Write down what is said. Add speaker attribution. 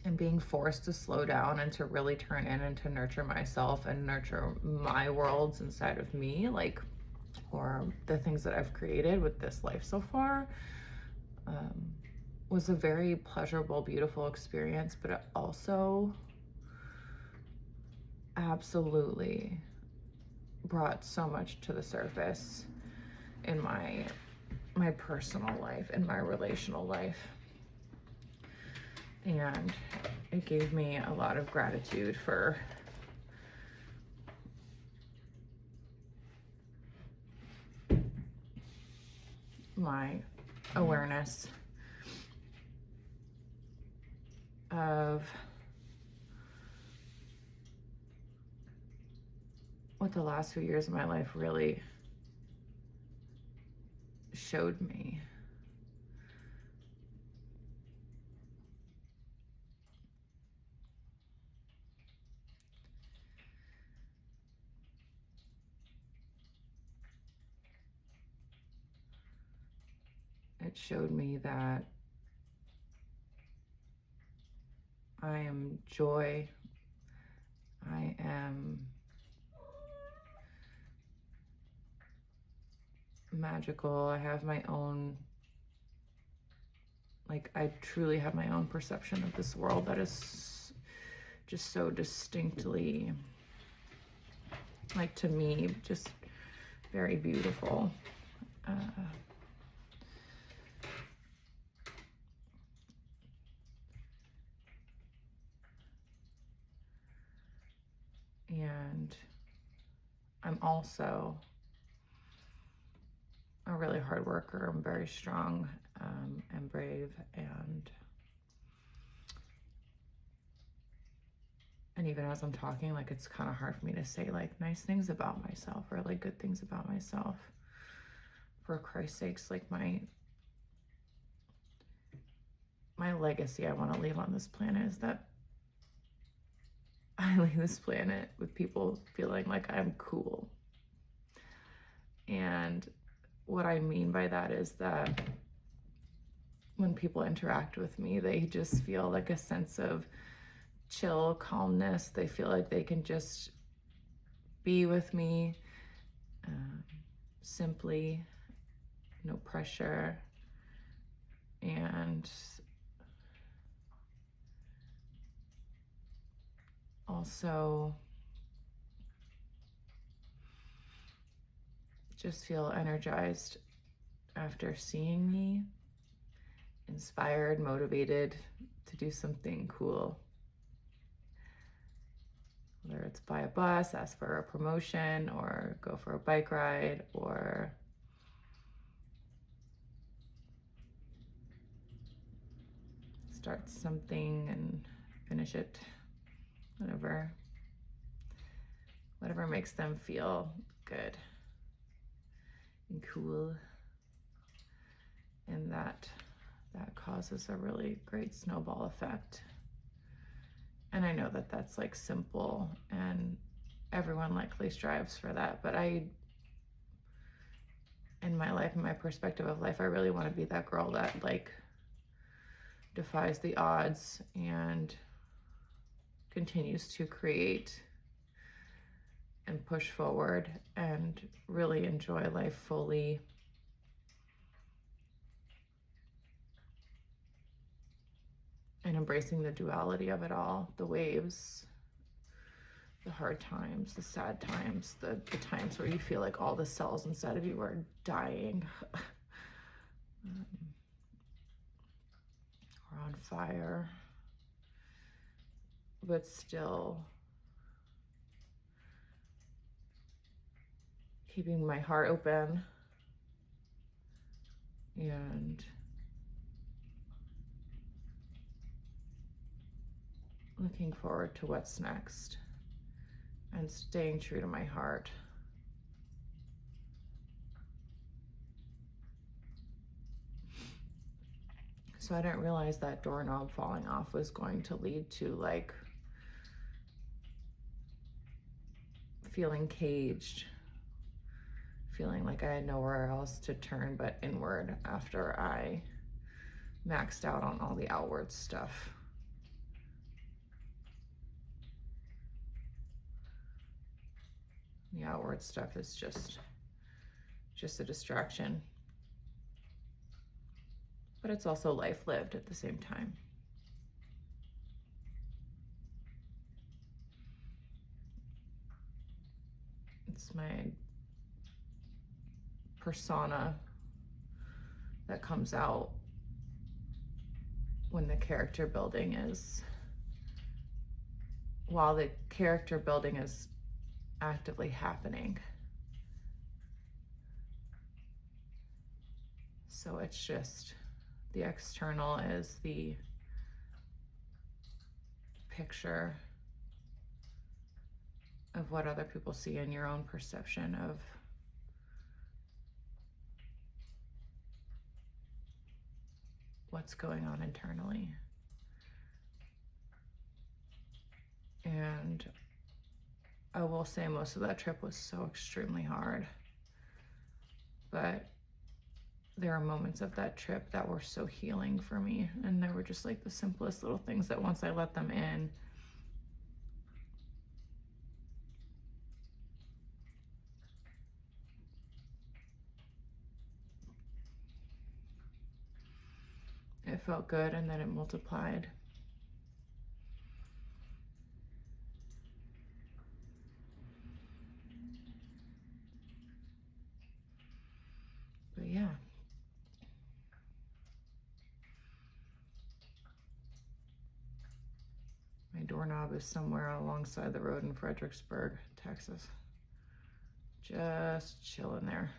Speaker 1: and being forced to slow down and to really turn in and to nurture myself and nurture my worlds inside of me, like, or the things that I've created with this life so far, was a very pleasurable, beautiful experience, but it also absolutely brought so much to the surface in my personal life, in my relational life. And it gave me a lot of gratitude for my awareness of what the last few years of my life really showed me. It showed me that I am joy. I am magical. I have my own, like, I truly have my own perception of this world that is just so distinctly, like, to me, just very beautiful. And I'm also a really hard worker. I'm very strong and brave, and even as I'm talking, like, it's kind of hard for me to say, like, nice things about myself or, like, good things about myself. For Christ's sakes, like, my legacy I want to leave on this planet is that I leave this planet with people feeling like I'm cool. And what I mean by that is that when people interact with me, they just feel like a sense of chill, calmness. They feel like they can just be with me simply, no pressure. And also just feel energized after seeing me, inspired, motivated to do something cool. Whether it's buy a bus, ask for a promotion, or go for a bike ride, or start something and finish it. Whatever makes them feel good and cool. And that causes a really great snowball effect. And I know that that's, like, simple and everyone likely strives for that, but in my life, in my perspective of life, I really want to be that girl that, like, defies the odds and continues to create and push forward and really enjoy life fully. And embracing the duality of it all, the waves, the hard times, the sad times, the times where you feel like all the cells inside of you are dying or on fire, but still keeping my heart open and looking forward to what's next and staying true to my heart. So I didn't realize that doorknob falling off was going to lead to, like, feeling caged, feeling like I had nowhere else to turn but inward after I maxed out on all the outward stuff. The outward stuff is just a distraction. But it's also life lived at the same time. It's my persona that comes out when the character building is, while the character building is actively happening. So it's just, the external is the picture of what other people see in your own perception of what's going on internally. And I will say most of that trip was so extremely hard, but there are moments of that trip that were so healing for me, and they were just like the simplest little things that once I let them in, it felt good, and then it multiplied. But yeah. My doorknob is somewhere alongside the road in Fredericksburg, Texas. Just chilling there.